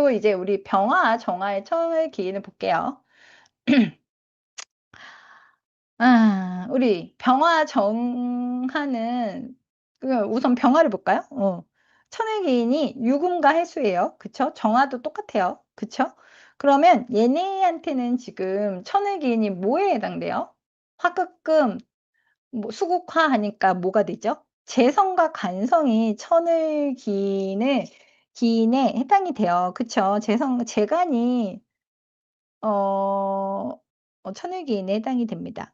그리고 이제 우리 병화, 정화의 천을 기인을 볼게요. 우리 병화, 정화는 우선 병화를 볼까요? 천의 기인이 유금과 해수예요. 그쵸? 정화도 똑같아요. 그쵸? 그러면 얘네한테는 지금 천의 기인이 뭐에 해당돼요? 화급금, 뭐 수국화 하니까 뭐가 되죠? 재성과 간성이 천을 기인에 해당이 돼요. 그쵸? 재간이 어 천을 기인에 해당이 됩니다.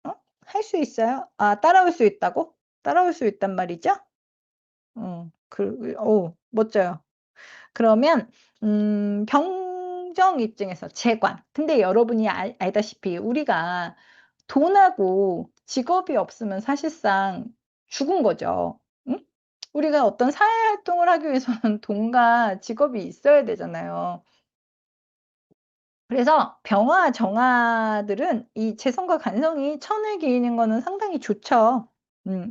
어? 할 수 있어요? 따라올 수 있다고? 따라올 수 있단 말이죠? 멋져요. 그러면 병정 입장에서 재관. 근데 여러분이 알다시피 우리가 돈하고 직업이 없으면 사실상 죽은 거죠. 응? 우리가 어떤 사회 활동을 하기 위해서는 돈과 직업이 있어야 되잖아요. 그래서 병화, 정화들은 이 재성과 간성이 천을 기인인 거는 상당히 좋죠.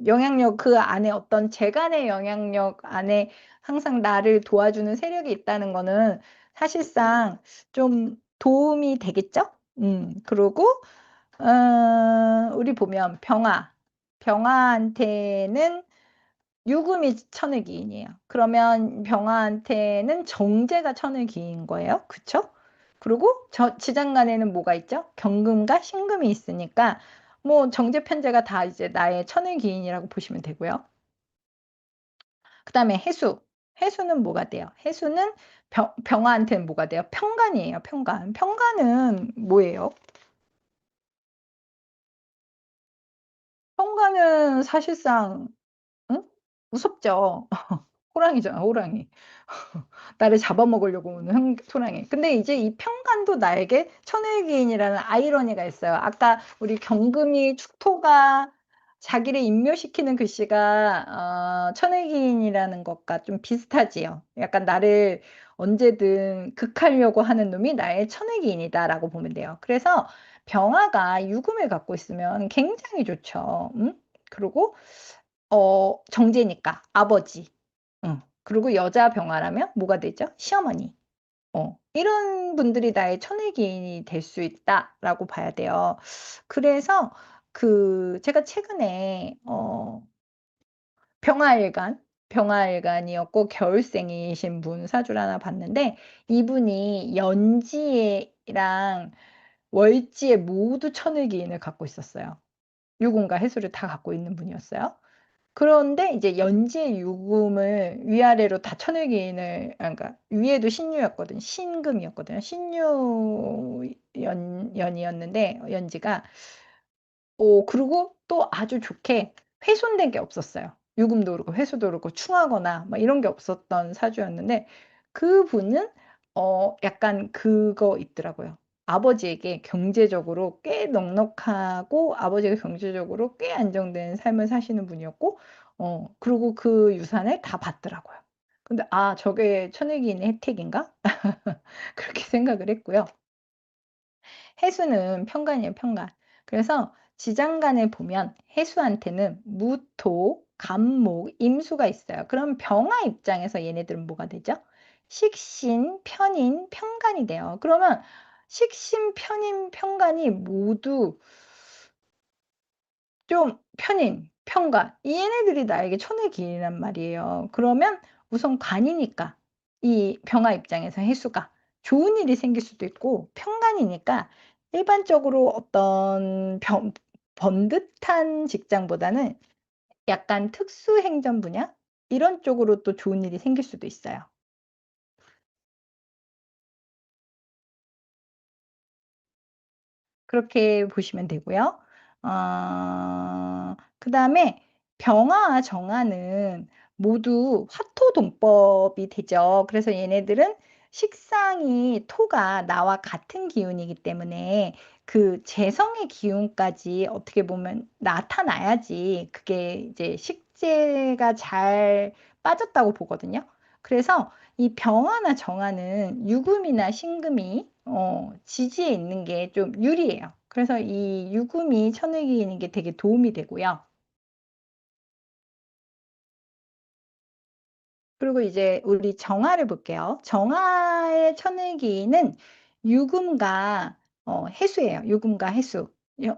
영향력 그 안에 어떤 재간의 영향력 안에 항상 나를 도와주는 세력이 있다는 거는 사실상 좀 도움이 되겠죠? 그러고 우리 보면 병화한테는 유금이 천을 기인이에요. 그러면 병화한테는 정제가 천을 기인 거예요. 그쵸? 그리고 지장간에는 뭐가 있죠? 경금과 신금이 있으니까 뭐 정제 편제가 다 이제 나의 천을 기인이라고 보시면 되고요. 그다음에 해수. 해수는 뭐가 돼요? 해수는 병화한테는 뭐가 돼요? 편관이에요. 편관. 편관은 뭐예요? 편관은 사실상 응? 무섭죠. 호랑이잖아, 호랑이. 나를 잡아먹으려고 오는 소랑이. 근데 이제 이 평간도 나에게 천을기인이라는 아이러니가 있어요. 아까 우리 경금이 축토가 자기를 인묘시키는 글씨가 천을기인이라는 것과 좀 비슷하지요. 약간 나를 언제든 극하려고 하는 놈이 나의 천을기인이다라고 보면 돼요. 그래서 병화가 유금을 갖고 있으면 굉장히 좋죠. 그리고 정제니까 아버지. 그리고 여자 병화라면 뭐가 되죠? 시어머니. 이런 분들이 나의 천의 기인이 될 수 있다라고 봐야 돼요. 그래서 제가 최근에 병화일간이었고 겨울생이신 분 사주를 하나 봤는데 이분이 연지랑 월지에 모두 천의 기인을 갖고 있었어요. 유금과 해수를 다 갖고 있는 분이었어요. 그런데 이제 연지의 유금을 위아래로 다 천을기인을 그러니까 위에도 신유였거든. 신금이었거든요. 신유 연이었는데 연지가 그리고 또 아주 좋게 훼손된 게 없었어요. 유금도 그렇고 회수도 그렇고 충하거나 막 이런 게 없었던 사주였는데 그분은 약간 그거 있더라고요. 아버지에게 경제적으로 꽤 넉넉하고 아버지가 경제적으로 꽤 안정된 삶을 사시는 분이었고 그리고 그 유산을 다 받더라고요. 근데 '저게 천일기인의 혜택인가?' 그렇게 생각을 했고요. 해수는 편관이에요, 편관. 그래서 지장간에 보면 해수한테는 무토, 간목, 임수가 있어요. 그럼 병화 입장에서 얘네들은 뭐가 되죠? 식신, 편인, 편관이 돼요. 그러면 식신, 편인, 편관이 모두 좀 편인, 편관 얘네들이 나에게 천의 기인이란 말이에요. 그러면 우선 관이니까 이 병화 입장에서 해수가 좋은 일이 생길 수도 있고 편관이니까 일반적으로 어떤 번듯한 직장보다는 약간 특수 행정 분야 이런 쪽으로 또 좋은 일이 생길 수도 있어요. 그렇게 보시면 되고요. 그다음에 병화와 정화는 모두 화토동법이 되죠. 그래서 얘네들은 식상이 토가 나와 같은 기운이기 때문에 그 재성의 기운까지 어떻게 보면 나타나야지 그게 이제 식재가 잘 빠졌다고 보거든요. 그래서 이 병화나 정화는 유금이나 신금이 지지에 있는 게 좀 유리해요. 그래서 이 유금이 천을기인인 게 되게 도움이 되고요. 그리고 이제 우리 정화를 볼게요. 정화의 천을기는 유금과 해수예요. 유금과 해수.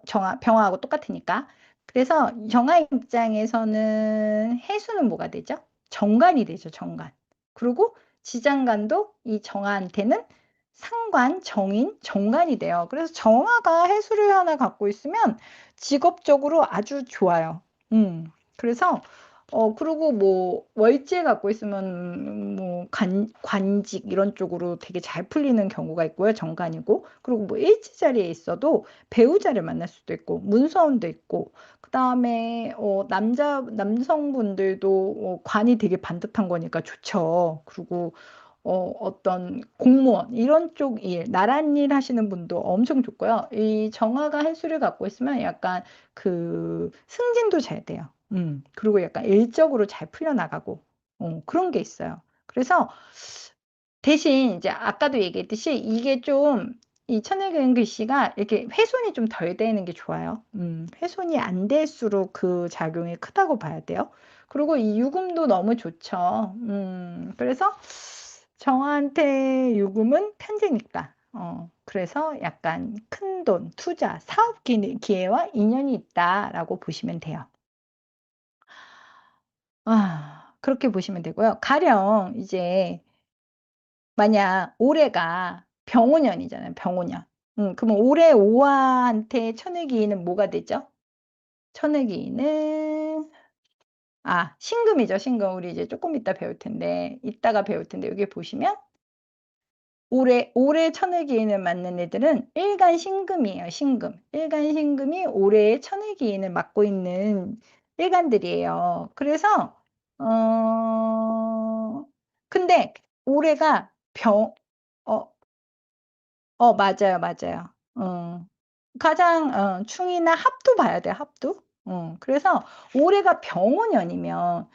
정화, 병화하고 똑같으니까. 그래서 정화 입장에서는 해수는 뭐가 되죠? 정관이 되죠, 정관. 그리고 지장간도 이 정화한테는 상관, 정인, 정관이 돼요. 그래서 정화가 해수를 하나 갖고 있으면 직업적으로 아주 좋아요. 그래서 그리고 뭐 월지에 갖고 있으면 뭐 관직 이런 쪽으로 되게 잘 풀리는 경우가 있고요. 정관이고. 그리고 뭐 일지 자리에 있어도 배우자를 만날 수도 있고 문서운도 있고 그다음에 남성분들도 관이 되게 반듯한 거니까 좋죠. 그리고 어떤 공무원 이런 쪽 일, 나란 일 하시는 분도 엄청 좋고요. 이 정화가 해수를 갖고 있으면 약간 그 승진도 잘 돼요. 그리고 약간 일적으로 잘 풀려나가고, 그런 게 있어요. 그래서 대신 이제 아까도 얘기했듯이 이게 좀 이 천일근 글씨가 이렇게 훼손이 좀 덜 되는 게 좋아요. 훼손이 안 될수록 그 작용이 크다고 봐야 돼요. 그리고 이 유금도 너무 좋죠. 그래서 정한테 유금은 편제니까. 그래서 약간 큰 돈, 투자, 사업 기회와 인연이 있다라고 보시면 돼요. 그렇게 보시면 되고요. 가령 이제 만약 올해가 병오년이잖아요. 병오년. 그러면 올해 오화한테 천을기인은 뭐가 되죠? 천을기인은 신금이죠. 신금. 우리 이제 조금 이따 배울 텐데 이따가 배울 텐데 여기 보시면 올해 천을기인을 맞는 애들은 일간 신금이에요. 신금. 일간 신금이 올해의 천을기인을 맡고 있는 일간들이에요. 그래서 근데 올해가 어, 맞아요, 맞아요. 가장 충이나 합도 봐야 돼요. 합도. 그래서 올해가 병오년이면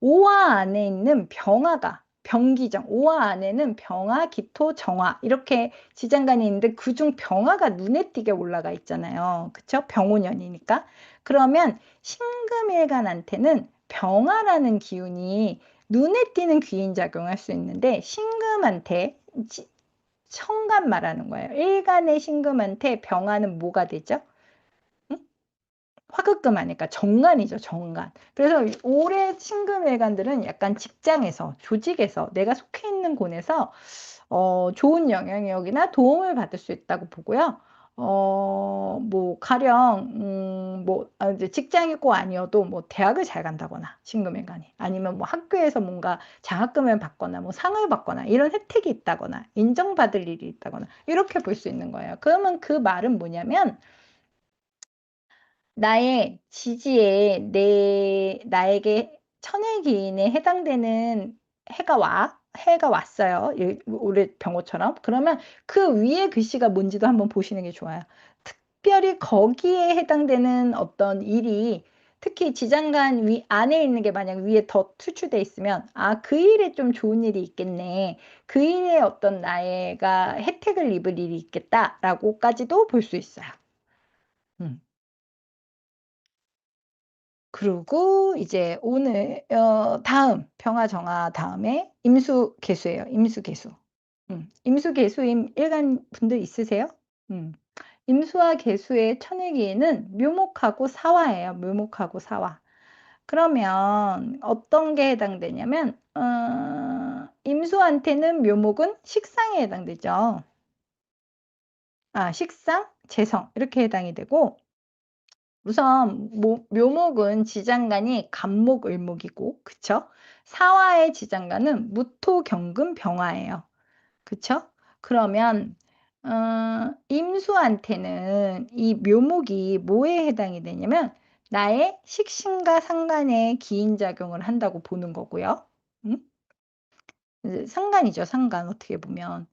오화 안에 있는 병화가 병기정 오화 안에는 병화, 기토, 정화 이렇게 지장간이 있는데 그중 병화가 눈에 띄게 올라가 있잖아요. 그쵸? 병오년이니까. 그러면 신금일간한테는 병화라는 기운이 눈에 띄는 귀인 작용할 수 있는데 신금한테 천간 말하는 거예요. 일간의 신금한테 병화는 뭐가 되죠? 응? 화급금 하니까 정관이죠, 정관. 그래서 올해 신금일간들은 약간 직장에서, 조직에서, 내가 속해 있는 곳에서 좋은 영향력이나 도움을 받을 수 있다고 보고요. 뭐, 가령, 이제 직장이 꼭 아니어도 뭐, 대학을 잘 간다거나, 신금일간이. 아니면 뭐, 학교에서 뭔가 장학금을 받거나, 뭐, 상을 받거나, 이런 혜택이 있다거나, 인정받을 일이 있다거나, 이렇게 볼 수 있는 거예요. 그러면 그 말은 뭐냐면, 나의 지지에 나에게 천일기인에 해당되는 해가 왔어요. 올해 병호처럼. 그러면 그 위에 글씨가 뭔지도 한번 보시는 게 좋아요. 특별히 거기에 해당되는 어떤 일이 특히 지장간 안에 있는 게 만약 위에 더 투출돼 있으면 그 일에 좀 좋은 일이 있겠네. 그 일에 어떤 나의가 혜택을 입을 일이 있겠다라고까지도 볼 수 있어요. 음. 그리고 이제 오늘 다음 평화정화 다음에 임수개수예요. 임수개수. 임수개수임 일간 분들 있으세요? 음. 임수와 개수의 천일기에는 묘목하고 사화예요. 묘목하고 사화. 그러면 어떤 게 해당되냐면 임수한테는 묘목은 식상에 해당되죠. 식상, 재성 이렇게 해당이 되고 우선 묘목은 지장간이 간목, 을목이고 그쵸? 사화의 지장간은 무토, 경금, 병화예요. 그쵸? 그러면 임수한테는 이 묘목이 뭐에 해당이 되냐면 나의 식신과 상간에 기인작용을 한다고 보는 거고요. 응? 상관이죠, 상관 어떻게 보면.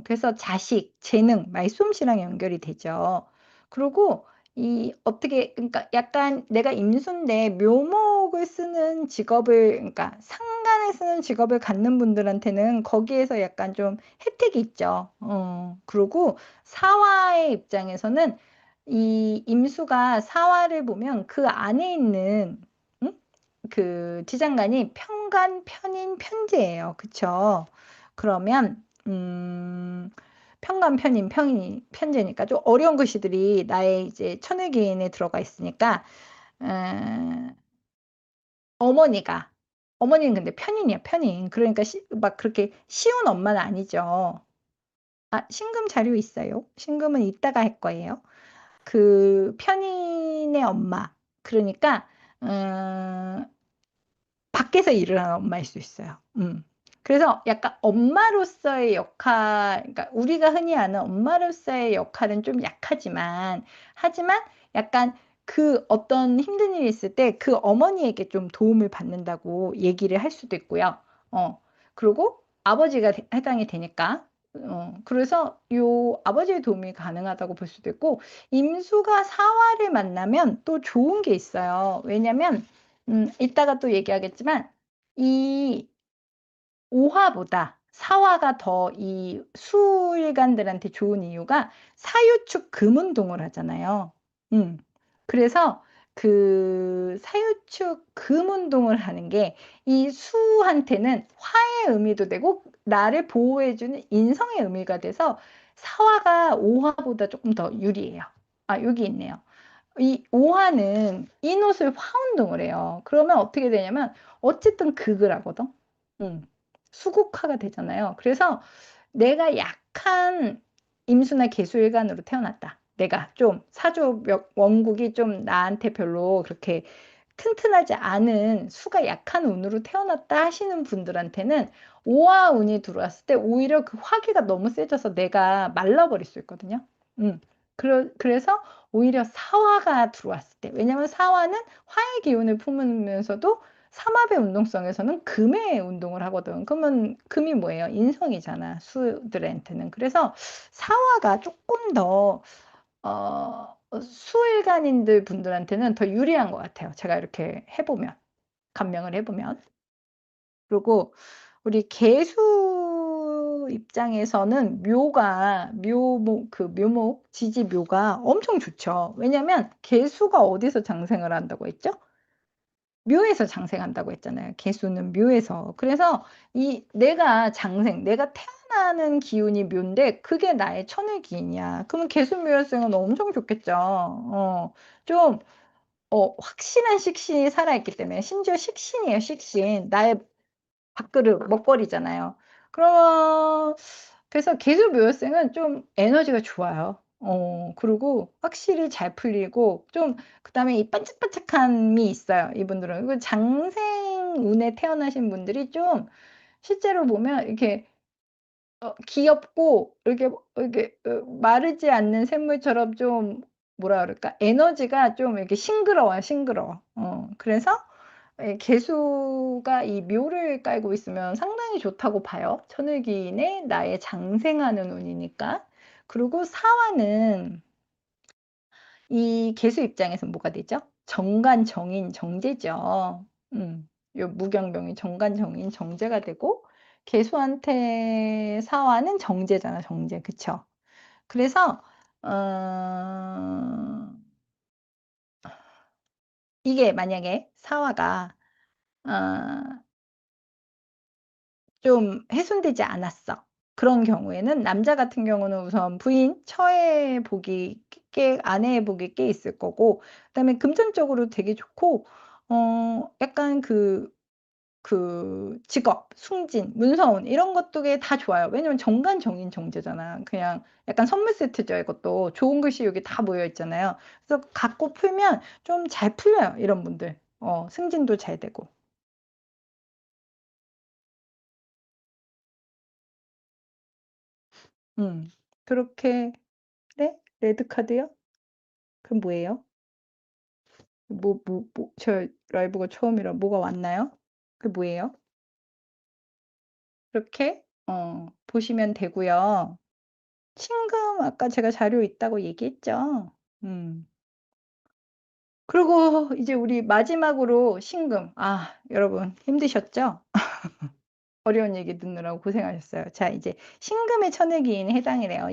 그래서 자식, 재능, 말솜씨랑 연결이 되죠. 그리고 이 어떻게 그러니까 약간 내가 임수인데 묘목을 쓰는 직업을 그러니까 상관을 쓰는 직업을 갖는 분들한테는 거기에서 약간 좀 혜택이 있죠. 그리고 사화의 입장에서는 이 임수가 사화를 보면 그 안에 있는 응? 그 지장간이 편간, 편인, 편제예요. 그쵸? 그러면 편간, 편인, 편제니까 좀 어려운 글씨들이 나의 이제 천을기인에 들어가 있으니까 어머니가 어머니는 근데 편인이야, 편인. 그러니까 막 그렇게 쉬운 엄마는 아니죠. 아 신금 자료 있어요. 신금은 이따가 할 거예요. 그 편인의 엄마. 그러니까 음 밖에서 일을 하는 엄마일 수 있어요. 그래서 약간 엄마로서의 역할, 그러니까 우리가 흔히 아는 엄마로서의 역할은 좀 약하지만, 하지만 약간 그 어떤 힘든 일이 있을 때 그 어머니에게 좀 도움을 받는다고 얘기를 할 수도 있고요. 그리고 아버지가 해당이 되니까. 그래서 요 아버지의 도움이 가능하다고 볼 수도 있고, 임수가 사화를 만나면 또 좋은 게 있어요. 왜냐면 이따가 또 얘기하겠지만 이 오화보다 사화가 더 이 수일간들한테 좋은 이유가 사유축 금운동을 하잖아요. 음. 그래서 그 사유축 금운동을 하는 게 이 수한테는 화의 의미도 되고 나를 보호해 주는 인성의 의미가 돼서 사화가 오화보다 조금 더 유리해요. 아 여기 있네요. 이 오화는 인옷을 화운동을 해요. 그러면 어떻게 되냐면 어쨌든 극을 하거든. 음. 수국화가 되잖아요. 그래서 내가 약한 임수나 계수일간으로 태어났다. 내가 좀 사주 원국이 좀 나한테 별로 그렇게 튼튼하지 않은 수가 약한 운으로 태어났다 하시는 분들한테는 오화 운이 들어왔을 때 오히려 그 화기가 너무 세져서 내가 말라버릴 수 있거든요. 음. 그래서 오히려 사화가 들어왔을 때, 왜냐하면 사화는 화의 기운을 품으면서도 삼합의 운동성에서는 금의 운동을 하거든. 그러면 금이 뭐예요? 인성이잖아, 수들한테는. 그래서 사화가 조금 더 수일간인들 분들한테는 더 유리한 것 같아요. 제가 이렇게 해보면, 감명을 해보면. 그리고 우리 개수 입장에서는 묘목, 그 묘목, 지지묘가 엄청 좋죠. 왜냐면 개수가 어디서 장생을 한다고 했죠? 묘에서 장생한다고 했잖아요. 개수는 묘에서. 그래서 이 내가 태어나는 기운이 묘인데 그게 나의 천의 기인이야. 그러면 개수묘일생은 엄청 좋겠죠. 좀 확신한 식신이 살아있기 때문에, 심지어 식신이에요, 식신. 나의 밥그릇, 먹거리잖아요. 그러면 그래서 계수묘일생은 좀 에너지가 좋아요. 그리고 확실히 잘 풀리고 좀 그다음에 이 반짝반짝함이 있어요, 이분들은. 그 장생운에 태어나신 분들이 좀 실제로 보면 이렇게 귀엽고 이렇게 마르지 않는 샘물처럼 좀 뭐라 그럴까? 에너지가 좀 이렇게 싱그러워요, 싱그러워. 그래서 예 개수가 이 묘를 깔고 있으면 상당히 좋다고 봐요. 천을기인의 나의 장생하는 운이니까. 그리고 사화는 이 개수 입장에선 뭐가 되죠? 정관, 정인, 정제죠. 요 무경병이 정관, 정인, 정제가 되고 개수한테 사화는 정제잖아, 정제. 그쵸? 그래서 어 이게 만약에 사화가 어 좀 훼손되지 않았어. 그런 경우에는 남자 같은 경우는 우선 부인, 처의 복이 아내의 복이 꽤 있을 거고, 그다음에 금전적으로 되게 좋고 약간 직업, 승진, 문서운 이런 것들이 다 좋아요. 왜냐면 정관정인 정제잖아. 그냥 약간 선물 세트죠, 이것도. 좋은 글씨 여기 다 모여 있잖아요. 그래서 갖고 풀면 좀 잘 풀려요, 이런 분들. 승진도 잘 되고. 음. 그렇게. 네? 레드카드요? 그럼 뭐예요? 저 라이브가 처음이라 뭐가 왔나요? 그게 뭐예요? 그렇게 보시면 되고요. 신금 아까 제가 자료 있다고 얘기했죠. 음. 그리고 이제 우리 마지막으로 신금. 아 여러분 힘드셨죠? 어려운 얘기 듣느라고 고생하셨어요. 자 이제 신금의 천을기인에 해당이래요.